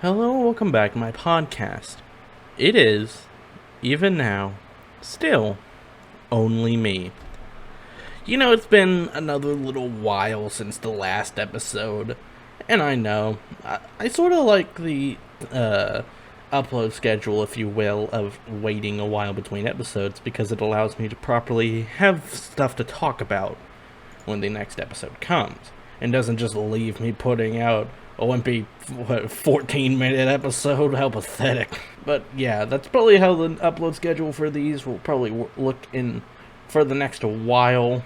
Hello, welcome back to my podcast. It is, even now, still only me. It's been another little while since the last episode, and I know, I sort of like the upload schedule, if you will, of waiting a while between episodes because it allows me to properly have stuff to talk about when the next episode comes, and doesn't just leave me putting out a wimpy 14-minute episode. How pathetic. But yeah, that's probably how the upload schedule for these will probably look in for the next while.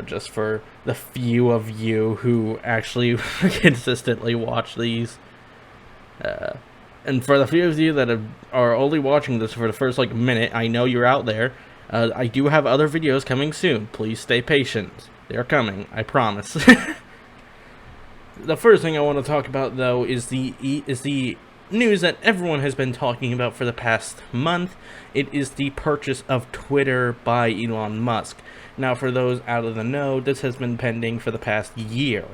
Just for the few of you who actually consistently watch these. And for the few of you that are only watching this for the first minute, I know you're out there. I do have other videos coming soon. Please stay patient. They're coming, I promise. The first thing I want to talk about, though, is the news that everyone has been talking about for the past month. It is the purchase of Twitter by Elon Musk. Now, for those out of the know, this has been pending for the past year.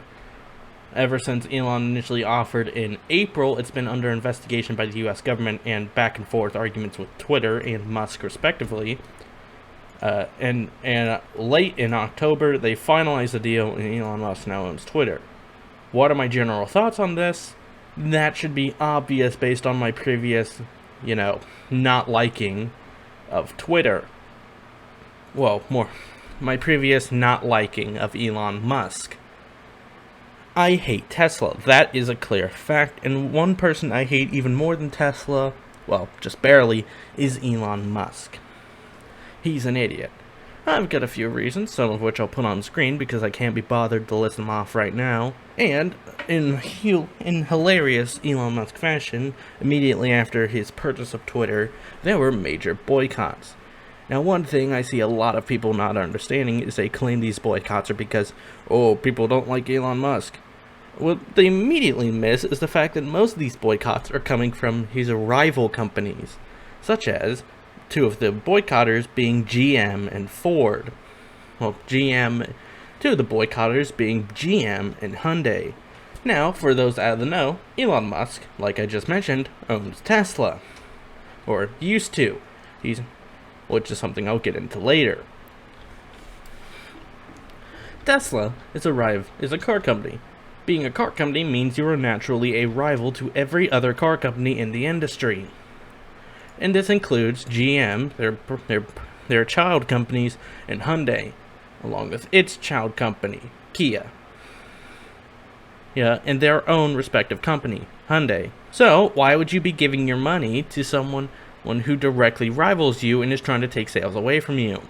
Ever since Elon initially offered in April, it's been under investigation by the US government and back and forth arguments with Twitter and Musk, respectively. And late in October, they finalized the deal, and Elon Musk now owns Twitter. What are my general thoughts on this? That should be obvious based on my previous, not liking of Twitter. Well, my previous not liking of Elon Musk. I hate Tesla. That is a clear fact, and one person I hate even more than Tesla, well, just barely, is Elon Musk. He's an idiot. I've got a few reasons, some of which I'll put on screen because I can't be bothered to list them off right now. And, in hilarious Elon Musk fashion, immediately after his purchase of Twitter, there were major boycotts. Now, one thing I see a lot of people not understanding is they claim these boycotts are because, people don't like Elon Musk. What they immediately miss is the fact that most of these boycotts are coming from his rival companies, such as two of the boycotters being GM and Ford. Well, two of the boycotters being GM and Hyundai. Now, for those out of the know, Elon Musk, like I just mentioned, owns Tesla. Or used to. Which is something I'll get into later. Tesla is a car company. Being a car company means you are naturally a rival to every other car company in the industry. And this includes GM, their child companies, and Hyundai, along with its child company, Kia. Yeah, and their own respective company, Hyundai. So, why would you be giving your money to someone who directly rivals you and is trying to take sales away from you?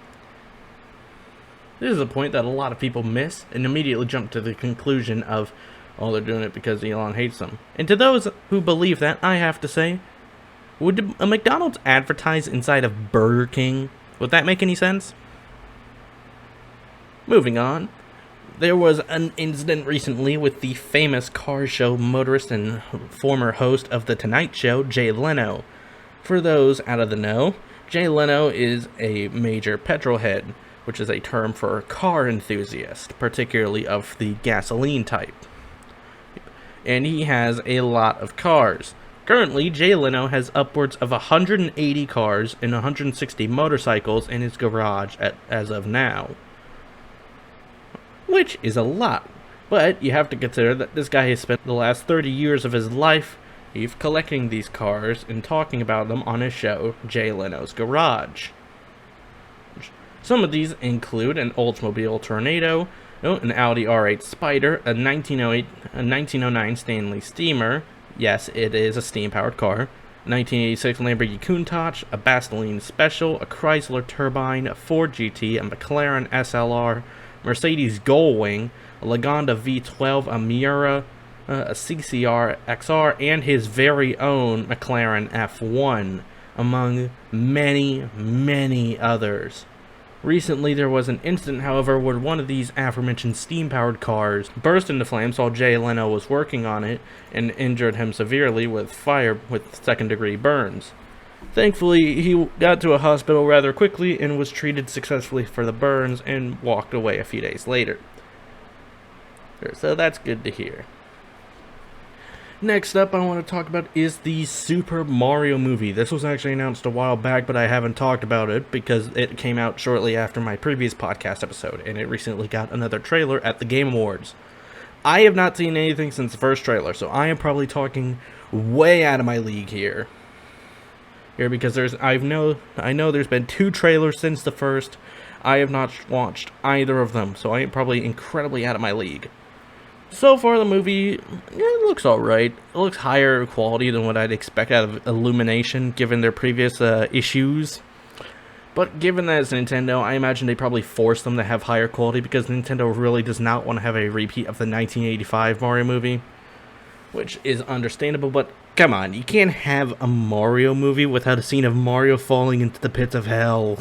This is a point that a lot of people miss and immediately jump to the conclusion of, they're doing it because Elon hates them. And to those who believe that, I have to say, would a McDonald's advertise inside of Burger King? Would that make any sense? Moving on. There was an incident recently with the famous car show motorist and former host of The Tonight Show, Jay Leno. For those out of the know, Jay Leno is a major petrolhead, which is a term for a car enthusiast, particularly of the gasoline type. And he has a lot of cars. Currently, Jay Leno has upwards of 180 cars and 160 motorcycles in his garage as of now. Which is a lot. But you have to consider that this guy has spent the last 30 years of his life collecting these cars and talking about them on his show, Jay Leno's Garage. Some of these include an Oldsmobile Tornado, an Audi R8 Spider, a 1909 Stanley Steamer. Yes, it is a steam-powered car. 1986 Lamborghini Countach, a Bastoline Special, a Chrysler Turbine, a Ford GT, a McLaren SLR, Mercedes Gullwing, a Lagonda V12, a Miura, a CCR XR, and his very own McLaren F1, among many, many others. Recently, there was an incident, however, where one of these aforementioned steam-powered cars burst into flames while Jay Leno was working on it and injured him severely with second-degree burns. Thankfully, he got to a hospital rather quickly and was treated successfully for the burns and walked away a few days later. So that's good to hear. Next up, I want to talk about is the Super Mario movie. This was actually announced a while back, but I haven't talked about it because it came out shortly after my previous podcast episode, and it recently got another trailer at the Game Awards. I have not seen anything since the first trailer, so I am probably talking way out of my league here. Because I know there's been 2 trailers since the first. I have not watched either of them, so I am probably incredibly out of my league. So far, the movie, it looks alright. It looks higher quality than what I'd expect out of Illumination, given their previous issues. But given that it's Nintendo, I imagine they probably forced them to have higher quality because Nintendo really does not want to have a repeat of the 1985 Mario movie. Which is understandable, but come on, you can't have a Mario movie without a scene of Mario falling into the pits of hell.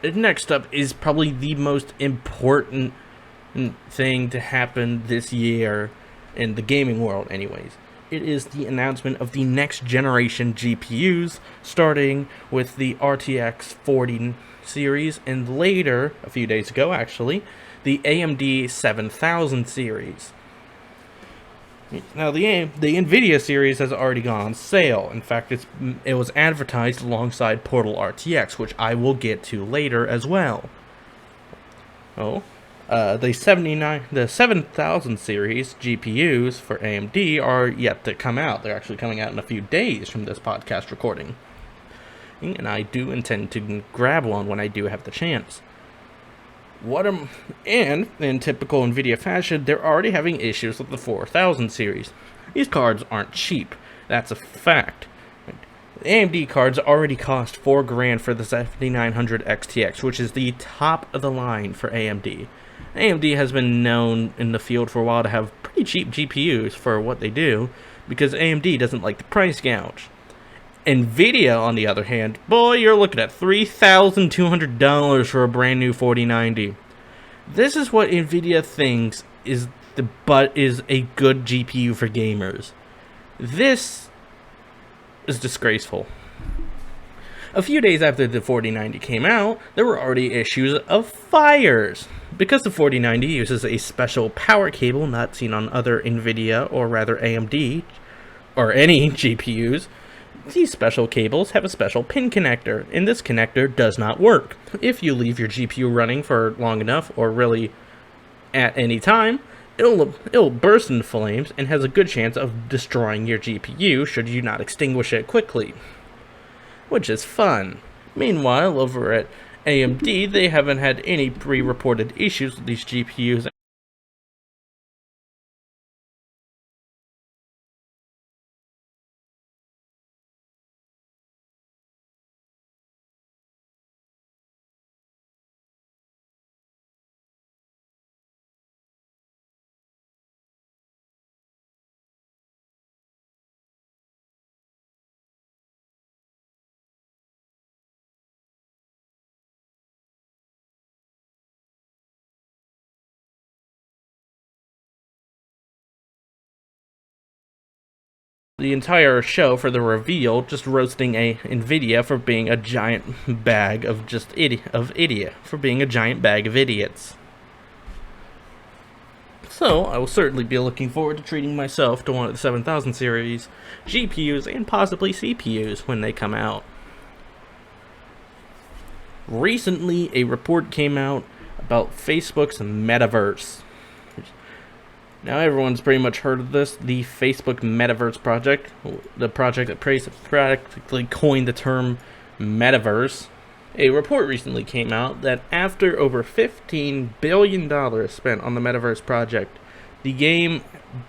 Next up is probably the most important thing to happen this year in the gaming world anyways. It is the announcement of the next generation GPUs, starting with the RTX 40 series, and later, a few days ago actually, the AMD 7000 series. Now, the NVIDIA series has already gone on sale. In fact, it was advertised alongside Portal RTX, which I will get to later as well. The 7000 series GPUs for AMD are yet to come out. They're actually coming out in a few days from this podcast recording. And I do intend to grab one when I do have the chance. And in typical NVIDIA fashion, they're already having issues with the 4000 series. These cards aren't cheap. That's a fact. The AMD cards already cost $4,000 for the 7900 XTX, which is the top of the line for AMD. AMD has been known in the field for a while to have pretty cheap GPUs for what they do, because AMD doesn't like the price gouge. NVIDIA, on the other hand, boy, you're looking at $3,200 for a brand new 4090. This is what NVIDIA thinks is a good GPU for gamers. This is disgraceful. A few days after the 4090 came out, there were already issues of fires. Because the 4090 uses a special power cable not seen on other NVIDIA, or rather AMD, or any GPUs, these special cables have a special pin connector, and this connector does not work. If you leave your GPU running for long enough, or really at any time, it'll burst into flames and has a good chance of destroying your GPU should you not extinguish it quickly. Which is fun. Meanwhile, over at AMD, they haven't had any pre-reported issues with these GPUs. The entire show for the reveal just roasting NVIDIA for being a giant bag of being a giant bag of idiots. So, I will certainly be looking forward to treating myself to one of the 7000 series GPUs and possibly CPUs when they come out. Recently, a report came out about Facebook's metaverse. Now everyone's pretty much heard of this, the Facebook Metaverse project, the project that practically coined the term metaverse. A report recently came out that after over $15 billion spent on the metaverse project, the game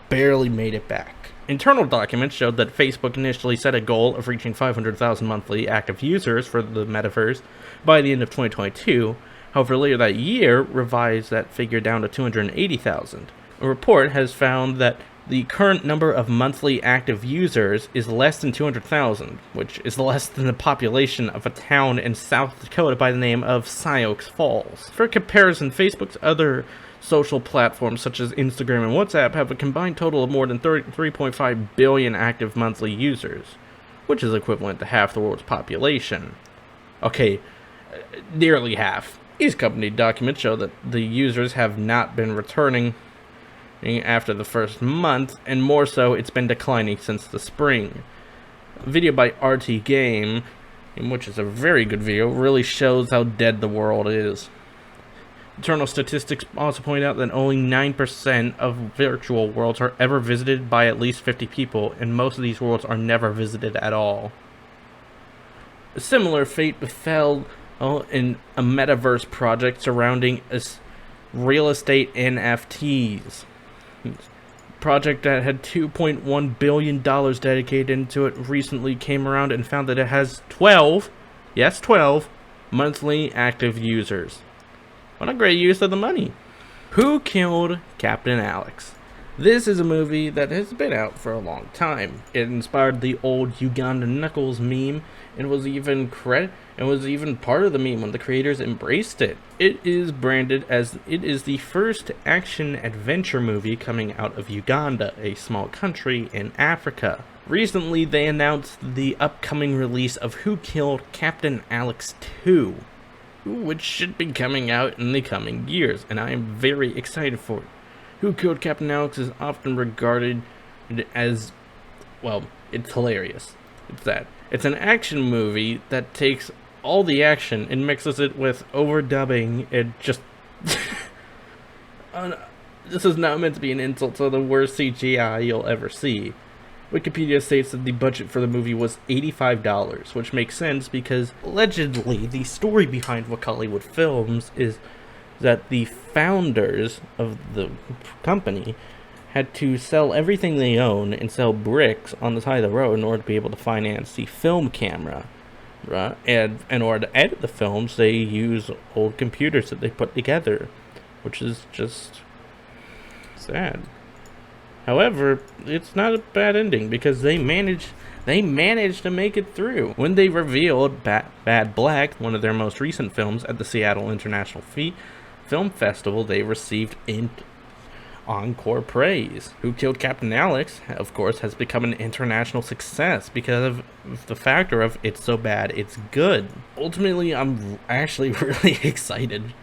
barely made it back. Internal documents showed that Facebook initially set a goal of reaching 500,000 monthly active users for the metaverse by the end of 2022. However, later that year revised that figure down to 280,000. A report has found that the current number of monthly active users is less than 200,000, which is less than the population of a town in South Dakota by the name of Sioux Falls. For comparison, Facebook's other social platforms such as Instagram and WhatsApp have a combined total of more than 3.5 billion active monthly users, which is equivalent to half the world's population. Okay, nearly half. These company documents show that the users have not been returning after the first month, and more so, it's been declining since the spring. A video by RT Game, which is a very good video, really shows how dead the world is. Internal statistics also point out that only 9% of virtual worlds are ever visited by at least 50 people, and most of these worlds are never visited at all. A similar fate befell in a metaverse project surrounding real estate NFTs. Project that had $2.1 billion dedicated into it recently came around and found that it has 12 monthly active users. What a great use of the money. Who Killed Captain Alex? This is a movie that has been out for a long time. It inspired the old Uganda Knuckles meme and was even part of the meme when the creators embraced it. It is branded as it is the first action adventure movie coming out of Uganda, a small country in Africa. Recently, they announced the upcoming release of Who Killed Captain Alex 2, which should be coming out in the coming years, and I am very excited for it. Who Killed Captain Alex is often regarded as, well, it's hilarious. It's an action movie that takes all the action and mixes it with overdubbing and just... This is not meant to be an insult to the worst CGI you'll ever see. Wikipedia states that the budget for the movie was $85, which makes sense because allegedly the story behind Wakaliwood Films is that the founders of the company had to sell everything they own and sell bricks on the side of the road in order to be able to finance the film camera. Right? And in order to edit the films, they use old computers that they put together, which is just sad. However, it's not a bad ending because they managed to make it through. When they revealed Bad Black, one of their most recent films, at the Seattle International Film Festival, they received encore praise. Who Killed Captain Alex, of course, has become an international success because of the factor of it's so bad, it's good. Ultimately, I'm actually really excited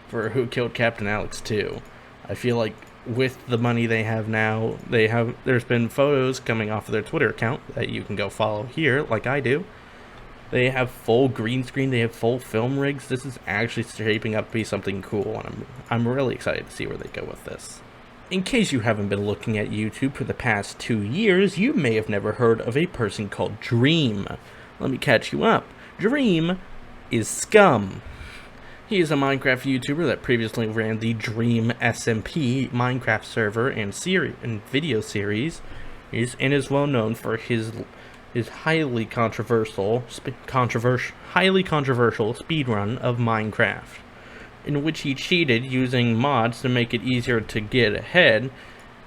for Who Killed Captain Alex 2. I feel like with the money they have now, there's been photos coming off of their Twitter account that you can go follow here, like I do. They have full green screen, they have full film rigs. This is actually shaping up to be something cool, and I'm really excited to see where they go with this. In case you haven't been looking at YouTube for the past 2 years, you may have never heard of a person called Dream. Let me catch you up. Dream is scum. He is a Minecraft YouTuber that previously ran the Dream SMP Minecraft server and video series, and is well known for his highly controversial speedrun of Minecraft, in which he cheated using mods to make it easier to get ahead,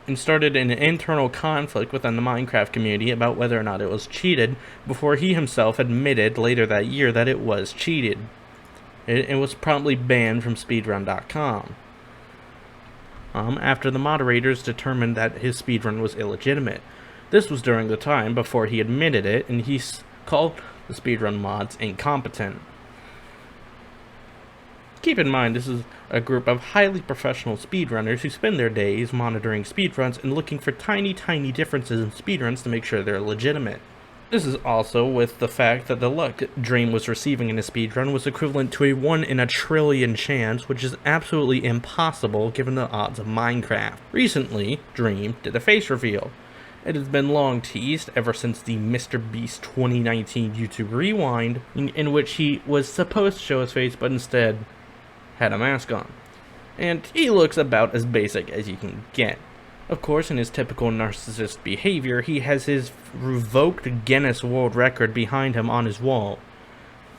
and started an internal conflict within the Minecraft community about whether or not it was cheated, before he himself admitted later that year that it was cheated. It was promptly banned from speedrun.com. After the moderators determined that his speedrun was illegitimate. This was during the time before he admitted it, and he called the speedrun mods incompetent. Keep in mind, this is a group of highly professional speedrunners who spend their days monitoring speedruns and looking for tiny differences in speedruns to make sure they're legitimate. This is also with the fact that the luck Dream was receiving in a speedrun was equivalent to a 1 in a trillion chance, which is absolutely impossible given the odds of Minecraft. Recently, Dream did a face reveal. It has been long teased ever since the MrBeast 2019 YouTube Rewind, in which he was supposed to show his face but instead had a mask on. And he looks about as basic as you can get. Of course, in his typical narcissist behavior, he has his revoked Guinness World Record behind him on his wall.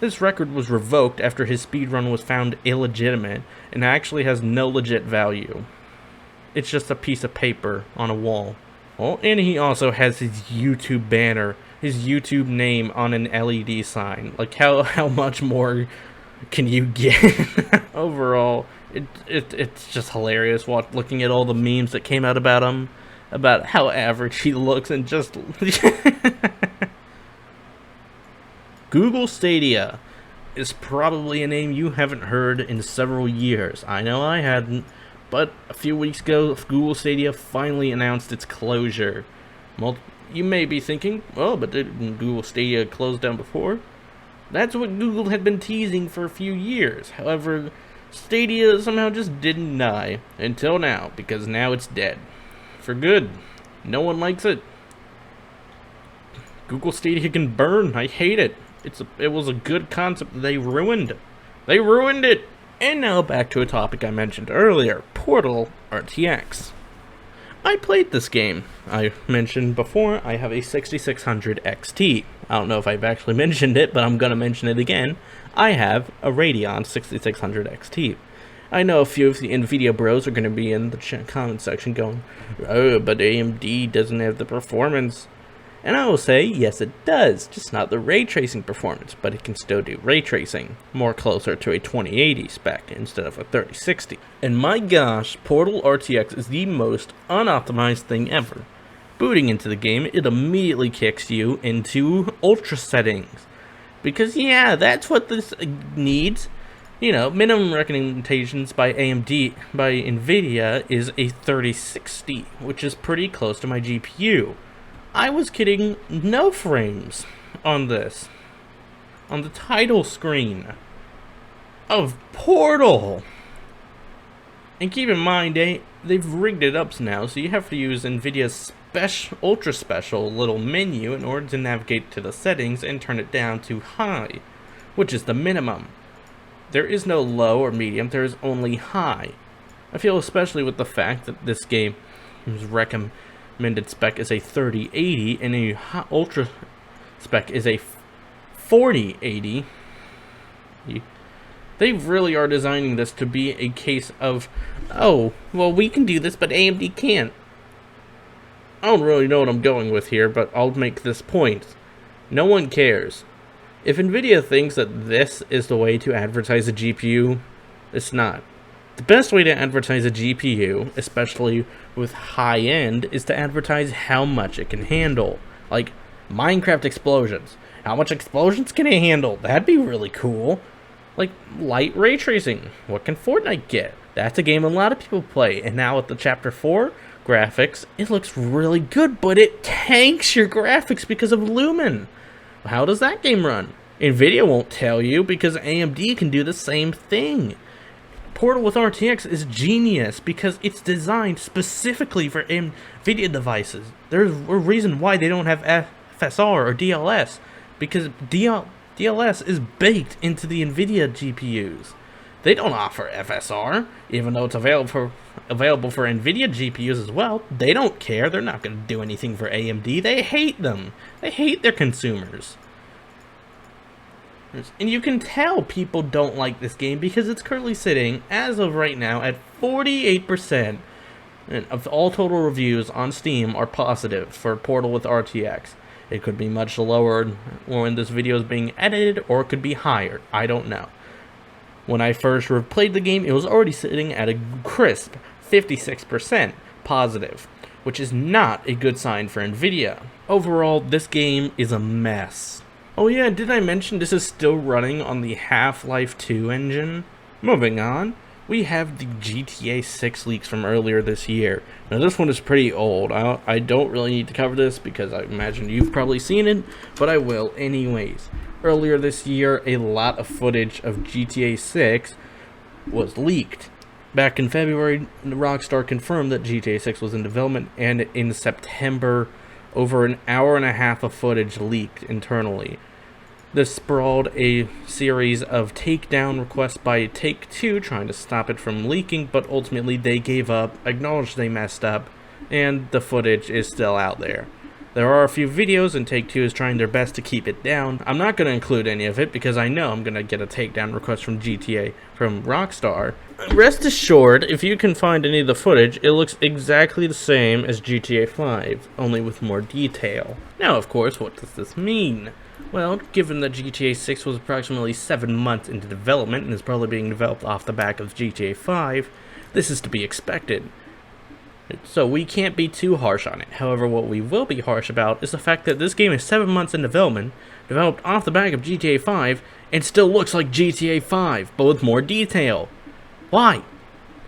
This record was revoked after his speedrun was found illegitimate and actually has no legit value. It's just a piece of paper on a wall. Oh, and he also has his YouTube banner, his YouTube name on an LED sign. Like, how much more can you get? Overall, it's just hilarious looking at all the memes that came out about him, about how average he looks, and just... Google Stadia is probably a name you haven't heard in several years. I know I hadn't, but a few weeks ago, Google Stadia finally announced its closure. Well, you may be thinking, oh, but didn't Google Stadia close down before? That's what Google had been teasing for a few years. However, Stadia somehow just didn't die until now, because now it's dead. For good. No one likes it. Google Stadia can burn. I hate it. It was a good concept that they ruined. They ruined it! And now back to a topic I mentioned earlier, Portal RTX. I played this game. I mentioned before I have a 6600 XT. I don't know if I've actually mentioned it, but I'm going to mention it again. I have a Radeon 6600 XT. I know a few of the Nvidia bros are going to be in the comment section going, oh, but AMD doesn't have the performance. And I will say, yes it does, just not the ray tracing performance, but it can still do ray tracing, more closer to a 2080 spec instead of a 3060. And my gosh, Portal RTX is the most unoptimized thing ever. Booting into the game, it immediately kicks you into ultra settings. Because yeah, that's what this needs. You know, minimum recommendations by AMD, by Nvidia, is a 3060, which is pretty close to my GPU. I was getting no frames on this, on the title screen of Portal. And keep in mind, they've rigged it up now, so you have to use Nvidia's ultra special little menu in order to navigate to the settings and turn it down to high, which is the minimum. There is no low or medium, there is only high. I feel especially with the fact that this game is recommended spec is a 3080 and a ultra spec is a 4080. They really are designing this to be a case of, oh, well, we can do this, but AMD can't. I don't really know what I'm going with here, but I'll make this point. No one cares. If Nvidia thinks that this is the way to advertise a GPU, it's not. The best way to advertise a GPU, especially with high-end, is to advertise how much it can handle. Like, Minecraft explosions. How much explosions can it handle? That'd be really cool. Like, light ray tracing. What can Fortnite get? That's a game a lot of people play. And now with the Chapter 4 graphics, it looks really good, but it tanks your graphics because of Lumen. How does that game run? Nvidia won't tell you because AMD can do the same thing. Portal with RTX is genius because it's designed specifically for Nvidia devices. There's a reason why they don't have FSR or DLS, because DLS is baked into the Nvidia GPUs. They don't offer FSR, even though it's available for Nvidia GPUs as well. They don't care. They're not going to do anything for AMD. They hate them. They hate their consumers. And you can tell people don't like this game because it's currently sitting, as of right now, at 48% of all total reviews on Steam are positive for Portal with RTX. It could be much lower when this video is being edited, or it could be higher. I don't know. When I first played the game, it was already sitting at a crisp 56% positive, which is not a good sign for Nvidia. Overall, this game is a mess. Oh yeah, did I mention this is still running on the Half-Life 2 engine? Moving on, we have the GTA 6 leaks from earlier this year. Now this one is pretty old. I don't really need to cover this because I imagine you've probably seen it, but I will anyways. Earlier this year, a lot of footage of GTA 6 was leaked. Back in February, Rockstar confirmed that GTA 6 was in development, and in September, over an hour and a half of footage leaked internally. This sprawled a series of takedown requests by Take-Two trying to stop it from leaking, but ultimately they gave up, acknowledged they messed up, and the footage is still out there. There are a few videos, and Take-Two is trying their best to keep it down. I'm not going to include any of it because I know I'm going to get a takedown request from Rockstar. Rest assured, if you can find any of the footage, it looks exactly the same as GTA 5, only with more detail. Now, of course, what does this mean? Well, given that GTA 6 was approximately 7 months into development and is probably being developed off the back of GTA 5, this is to be expected. So we can't be too harsh on it. However, what we will be harsh about is the fact that this game is 7 months in development, developed off the back of GTA 5, and still looks like GTA 5, but with more detail. Why?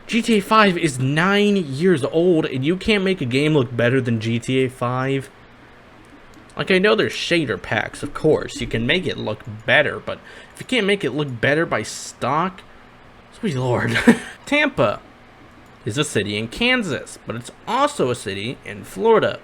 GTA 5 is 9 years old, and you can't make a game look better than GTA 5? Like, I know there's shader packs, of course. You can make it look better, but if you can't make it look better by stock, sweet lord. Tampa is a city in Kansas, but it's also a city in Florida.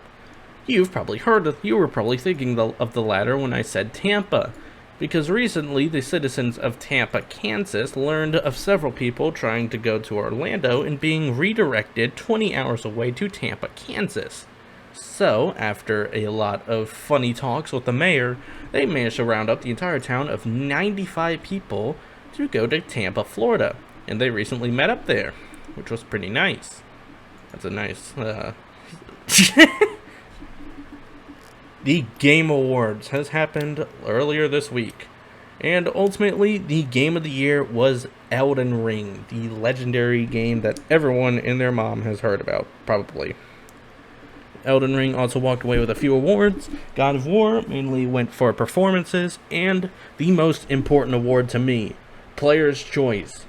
You were probably thinking of the latter when I said Tampa, because recently the citizens of Tampa, Kansas learned of several people trying to go to Orlando and being redirected 20 hours away to Tampa, Kansas. So, after a lot of funny talks with the mayor, they managed to round up the entire town of 95 people to go to Tampa, Florida, and they recently met up there, which was pretty nice. That's a nice, The Game Awards has happened earlier this week, and ultimately the game of the year was Elden Ring, the legendary game that everyone and their mom has heard about, probably. Elden Ring also walked away with a few awards. God of War mainly went for performances, and the most important award to me, Player's Choice,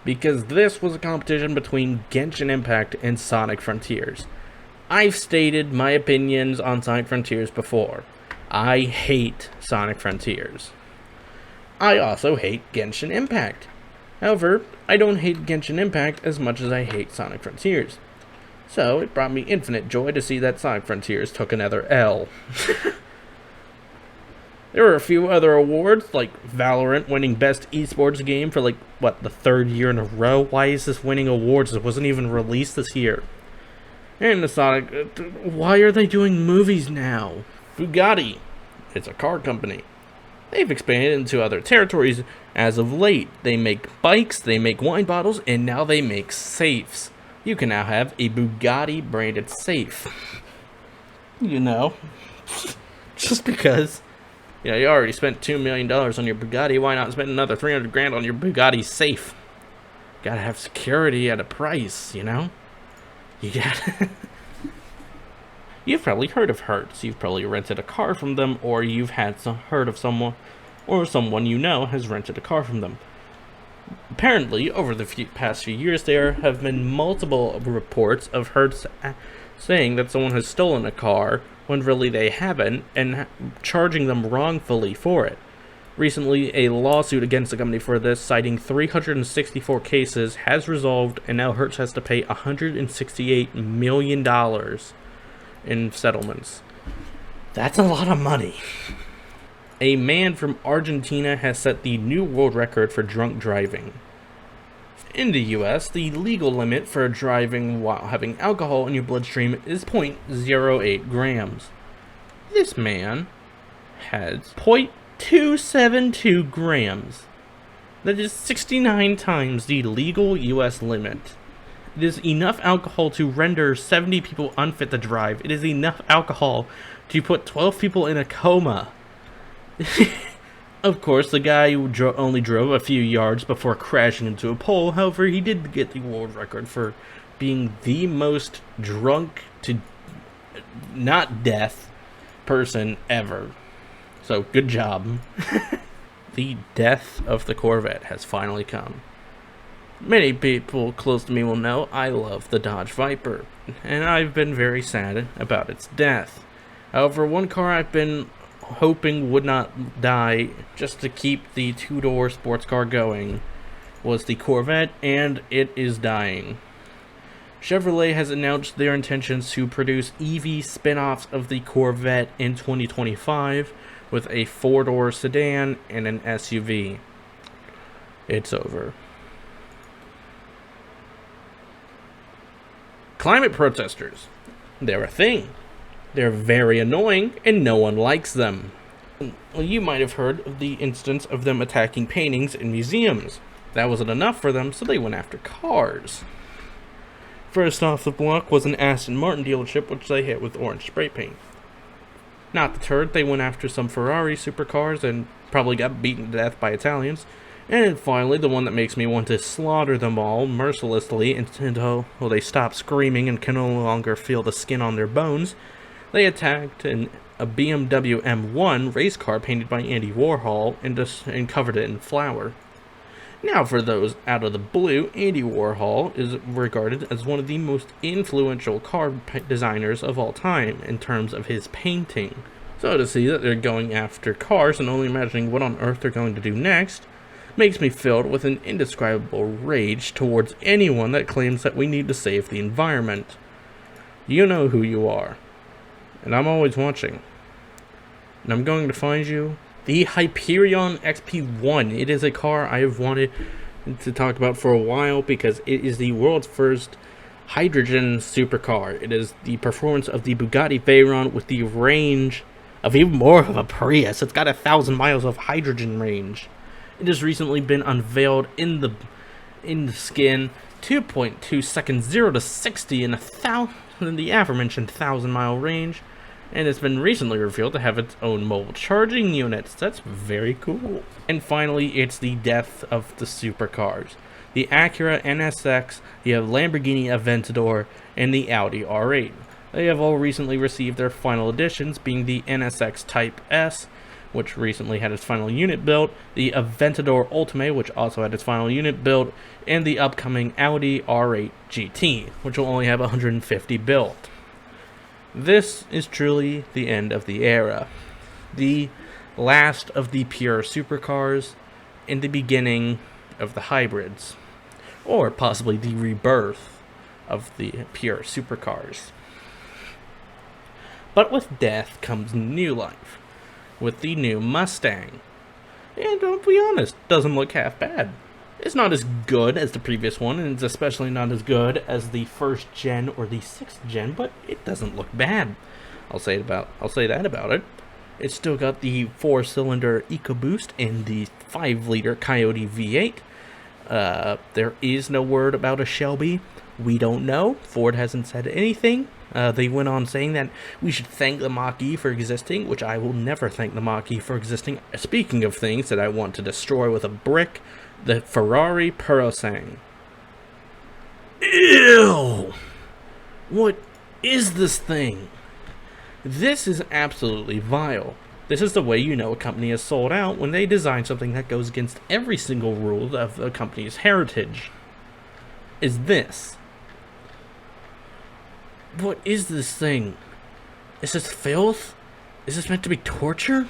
because this was a competition between Genshin Impact and Sonic Frontiers. I've stated my opinions on Sonic Frontiers before. I hate Sonic Frontiers. I also hate Genshin Impact. However, I don't hate Genshin Impact as much as I hate Sonic Frontiers. So, it brought me infinite joy to see that Sonic Frontiers took another L. There were a few other awards, like Valorant winning Best Esports Game for the third year in a row. Why is this winning awards? It wasn't even released this year. And the Sonic, why are they doing movies now? Bugatti, it's a car company. They've expanded into other territories as of late. They make bikes, they make wine bottles, and now they make safes. You can now have a Bugatti branded safe. You know, just because, you already spent $2 million on your Bugatti, why not spend another $300,000 on your Bugatti safe? Gotta have security at a price, you know? You got. You've probably heard of Hertz. You've probably rented a car from them, or you've heard of someone, or someone you know has rented a car from them. Apparently, over the past few years, there have been multiple reports of Hertz saying that someone has stolen a car when really they haven't, and charging them wrongfully for it. Recently, a lawsuit against the company for this, citing 364 cases, has resolved, and now Hertz has to pay $168 million in settlements. That's a lot of money. A man from Argentina has set the new world record for drunk driving. In the US, the legal limit for driving while having alcohol in your bloodstream is 0.08 grams. This man has 0.272 grams. That is 69 times the legal US limit. It is enough alcohol to render 70 people unfit to drive. It is enough alcohol to put 12 people in a coma. Of course, the guy only drove a few yards before crashing into a pole. However, he did get the world record for being the most drunk to not death person ever. So, good job. The death of the Corvette has finally come. Many people close to me will know I love the Dodge Viper, and I've been very sad about its death. However, one car I've been hoping would not die just to keep the two-door sports car going was the Corvette, and it is dying. Chevrolet has announced their intentions to produce EV spin-offs of the Corvette in 2025 with a four-door sedan and an SUV. It's over. Climate protesters. They're a thing. They're very annoying, and no one likes them. Well, you might have heard of the instance of them attacking paintings in museums. That wasn't enough for them, so they went after cars. First off the block was an Aston Martin dealership, which they hit with orange spray paint. Not deterred, they went after some Ferrari supercars and probably got beaten to death by Italians. And finally, the one that makes me want to slaughter them all mercilessly until they stop screaming and can no longer feel the skin on their bones. They attacked a BMW M1 race car painted by Andy Warhol and covered it in flour. Now, for those out of the blue, Andy Warhol is regarded as one of the most influential car designers of all time in terms of his painting. So to see that they're going after cars and only imagining what on earth they're going to do next makes me filled with an indescribable rage towards anyone that claims that we need to save the environment. You know who you are, and I'm always watching. And I'm going to find you. The Hyperion XP1. It is a car I have wanted to talk about for a while because it is the world's first hydrogen supercar. It is the performance of the Bugatti Veyron with the range of even more of a Prius. It's got 1,000 miles of hydrogen range. It has recently been unveiled in the skin, 2.2 seconds 0 to 60 in the aforementioned 1,000-mile range. And it's been recently revealed to have its own mobile charging units. That's very cool. And finally, it's the death of the supercars. The Acura NSX, the Lamborghini Aventador, and the Audi R8. They have all recently received their final editions, being the NSX Type S, which recently had its final unit built, the Aventador Ultimate, which also had its final unit built, and the upcoming Audi R8 GT, which will only have 150 built. This is truly the end of the era, the last of the pure supercars, and the beginning of the hybrids, or possibly the rebirth of the pure supercars. But with death comes new life, with the new Mustang, and don't be honest, doesn't look half bad. It's not as good as the previous one, and it's especially not as good as the 1st gen or the 6th gen, but it doesn't look bad. I'll say that about it. It's still got the 4-cylinder EcoBoost and the 5-liter Coyote V8. There is no word about a Shelby. We don't know. Ford hasn't said anything. They went on saying that we should thank the Mach-E for existing, which I will never thank the Mach-E for existing. Speaking of things that I want to destroy with a brick, the Ferrari Purosangue. Ew! What is this thing? This is absolutely vile. This is the way you know a company is sold out, when they design something that goes against every single rule of the company's heritage. Is this. What is this thing? Is this filth? Is this meant to be torture?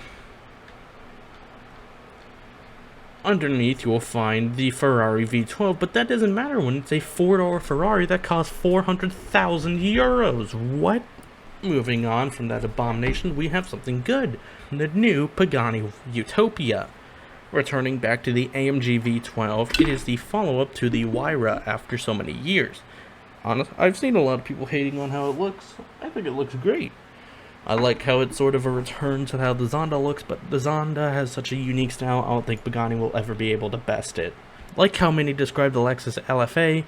Underneath you will find the Ferrari V12, but that doesn't matter when it's a 4-door Ferrari that costs 400,000 euros. What? Moving on from that abomination, we have something good. The new Pagani Utopia. Returning back to the AMG V12, it is the follow-up to the Huayra after so many years. Honestly, I've seen a lot of people hating on how it looks. I think it looks great. I like how it's sort of a return to how the Zonda looks, but the Zonda has such a unique style, I don't think Pagani will ever be able to best it. Like how many describe the Lexus LFA,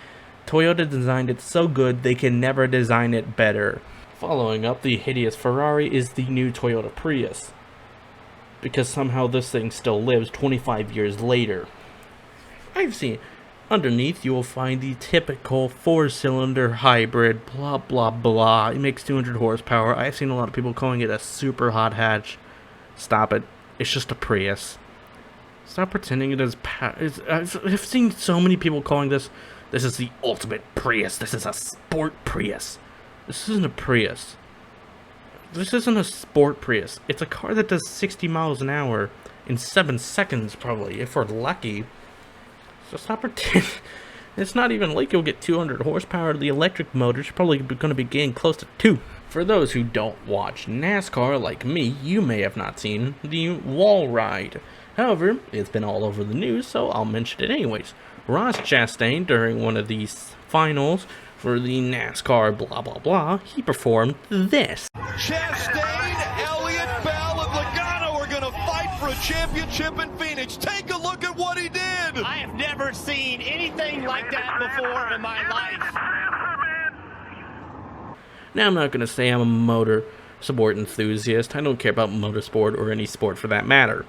Toyota designed it so good they can never design it better. Following up the hideous Ferrari is the new Toyota Prius, because somehow this thing still lives 25 years later. I've seen. Underneath you will find the typical 4-cylinder hybrid, blah blah blah. It makes 200 horsepower. I've seen a lot of people calling it a super hot hatch. Stop it. It's just a Prius. Stop pretending it is. I've seen so many people calling this is the ultimate Prius. This is a sport Prius. This isn't a Prius. This isn't a sport Prius. It's a car that does 60 miles an hour in 7 seconds, probably, if we're lucky. So stop pretending. It's not even like you'll get 200 horsepower. The electric motor's probably going to be getting close to 2. For those who don't watch NASCAR like me, you may have not seen the wall ride. However, it's been all over the news, so I'll mention it anyways. Ross Chastain, during one of these finals for the NASCAR blah blah blah, he performed this. Chastain, Elliott, Bell, and Logano are going to fight for a championship in Phoenix. Take a look at what he did. I have never seen anything like that before in my life. Now, I'm not going to say I'm a motor sport enthusiast. I don't care about motorsport or any sport for that matter.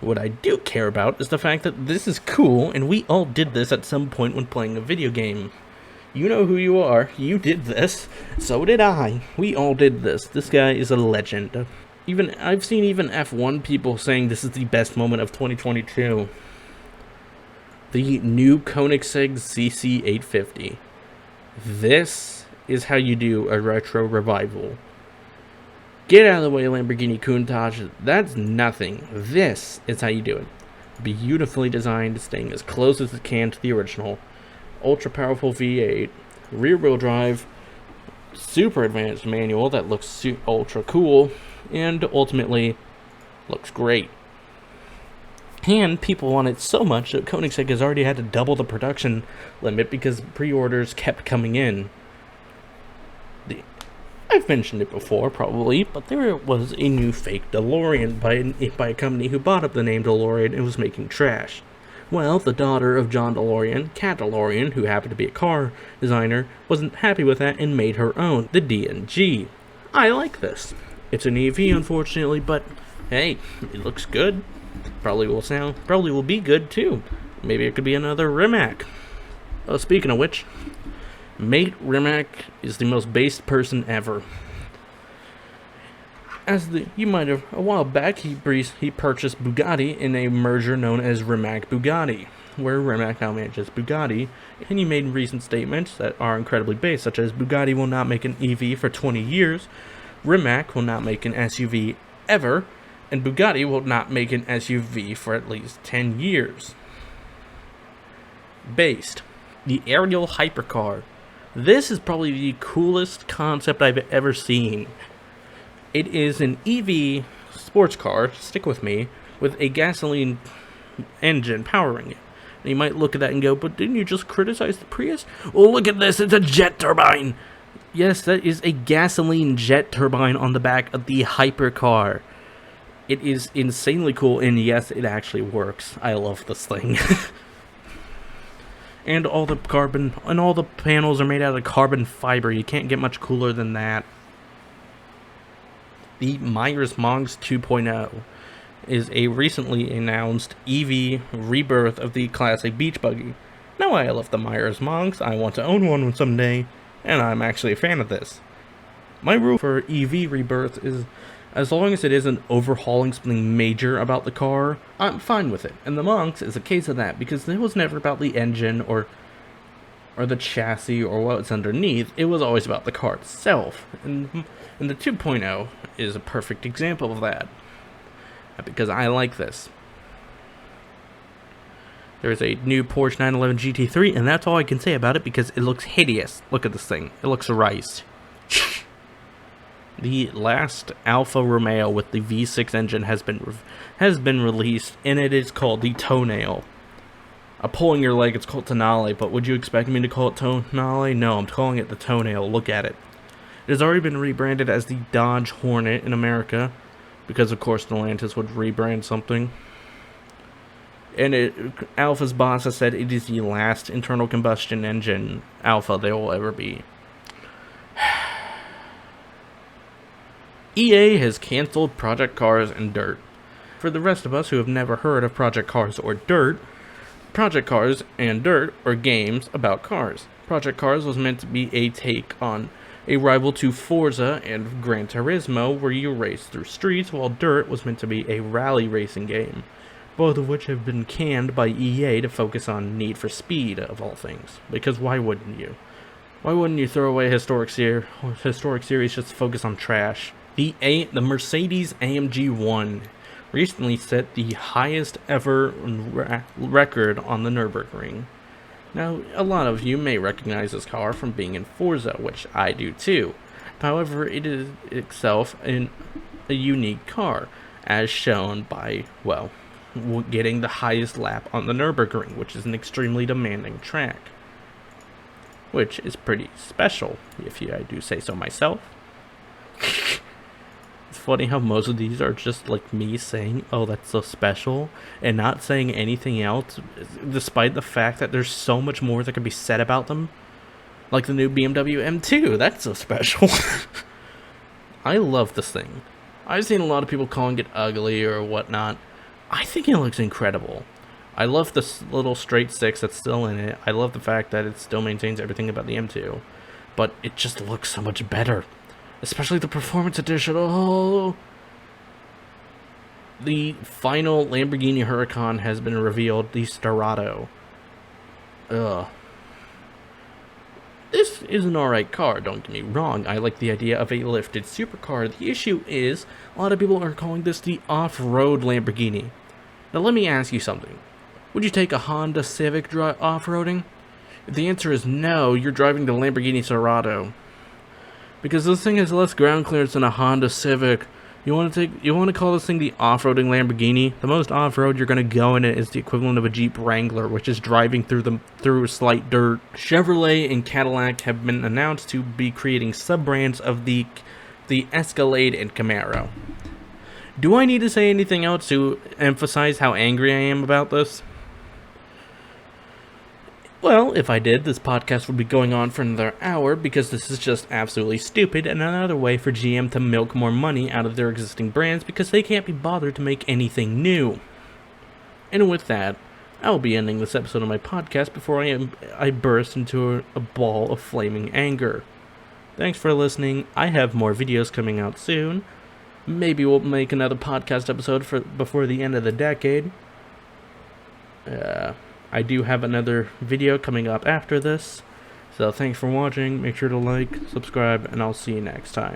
What I do care about is the fact that this is cool, and we all did this at some point when playing a video game. You know who you are. You did this. So did I. We all did this. This guy is a legend. I've seen even F1 people saying this is the best moment of 2022. The new Koenigsegg CC850. This is how you do a retro revival. Get out of the way, Lamborghini Countach. That's nothing. This is how you do it. Beautifully designed, staying as close as it can to the original. Ultra powerful V8, rear wheel drive, super advanced manual that looks ultra cool, and ultimately looks great. And people want it so much that Koenigsegg has already had to double the production limit because pre-orders kept coming in. I've mentioned it before, probably, but there was a new fake DeLorean by a company who bought up the name DeLorean and was making trash. Well, the daughter of John DeLorean, Kat DeLorean, who happened to be a car designer, wasn't happy with that and made her own, the DNG. I like this. It's an EV, unfortunately, but hey, it looks good. Probably will be good too. Maybe it could be another Rimac. Oh, speaking of which, Mate Rimac is the most based person ever. You might have, a while back, he purchased Bugatti in a merger known as Rimac Bugatti, where Rimac now manages Bugatti, and he made recent statements that are incredibly based, such as Bugatti will not make an EV for 20 years, Rimac will not make an SUV ever, and Bugatti will not make an SUV for at least 10 years. Based. The Ariel Hypercar. This is probably the coolest concept I've ever seen. It is an EV sports car, stick with me, with a gasoline engine powering it. And you might look at that and go, but didn't you just criticize the Prius? Oh, look at this, it's a jet turbine! Yes, that is a gasoline jet turbine on the back of the Hypercar. It is insanely cool, and yes, it actually works. I love this thing. And all the panels are made out of carbon fiber. You can't get much cooler than that. The Myers-Mongs 2.0 is a recently announced EV rebirth of the classic beach buggy. Now, I love the Myers-Mongs. I want to own one someday, and I'm actually a fan of this. My rule for EV rebirth is, as long as it isn't overhauling something major about the car, I'm fine with it. And the Monks is a case of that, because it was never about the engine or the chassis or what's underneath. It was always about the car itself. And the 2.0 is a perfect example of that, because I like this. There's a new Porsche 911 GT3, and that's all I can say about it because it looks hideous. Look at this thing. It looks rice. The last Alfa Romeo with the V6 engine has been released, and it is called the Toenail. I'm pulling your leg, it's called Tonale, but would you expect me to call it Tonale? No, I'm calling it the Toenail. Look at it. It has already been rebranded as the Dodge Hornet in America, because of course Stellantis would rebrand something. And Alfa's boss has said it is the last internal combustion engine Alfa there will ever be. EA has canceled Project Cars and Dirt. For the rest of us who have never heard of Project Cars or Dirt, Project Cars and Dirt are games about cars. Project Cars was meant to be a take on a rival to Forza and Gran Turismo, where you race through streets, while Dirt was meant to be a rally racing game, both of which have been canned by EA to focus on Need for Speed, of all things. Because why wouldn't you? Why wouldn't you throw away a historic series just to focus on trash? The Mercedes AMG 1 recently set the highest ever record on the Nürburgring. Now, a lot of you may recognize this car from being in Forza, which I do too. However, it is itself a unique car, as shown by, well, getting the highest lap on the Nürburgring, which is an extremely demanding track. Which is pretty special, if I do say so myself. It's funny how most of these are just like me saying, oh, that's so special, and not saying anything else, despite the fact that there's so much more that can be said about them. Like the new BMW M2, that's so special. I love this thing. I've seen a lot of people calling it ugly or whatnot. I think it looks incredible. I love this little straight six that's still in it. I love the fact that it still maintains everything about the M2. But it just looks so much better. Especially the Performance Edition. Oh! The final Lamborghini Huracan has been revealed, the Sterrato. Ugh. This is an alright car, don't get me wrong. I like the idea of a lifted supercar. The issue is, a lot of people are calling this the off-road Lamborghini. Now let me ask you something. Would you take a Honda Civic off-roading? If the answer is no, you're driving the Lamborghini Serato. Because this thing has less ground clearance than a Honda Civic. You want to call this thing the off-roading Lamborghini? The most off-road you're going to go in it is the equivalent of a Jeep Wrangler, which is driving through slight dirt. Chevrolet and Cadillac have been announced to be creating sub-brands of the Escalade and Camaro. Do I need to say anything else to emphasize how angry I am about this? Well, if I did, this podcast would be going on for another hour because this is just absolutely stupid and another way for GM to milk more money out of their existing brands because they can't be bothered to make anything new. And with that, I will be ending this episode of my podcast before I burst into a ball of flaming anger. Thanks for listening. I have more videos coming out soon. Maybe we'll make another podcast episode before the end of the decade. I do have another video coming up after this. So thanks for watching. Make sure to like, subscribe, and I'll see you next time.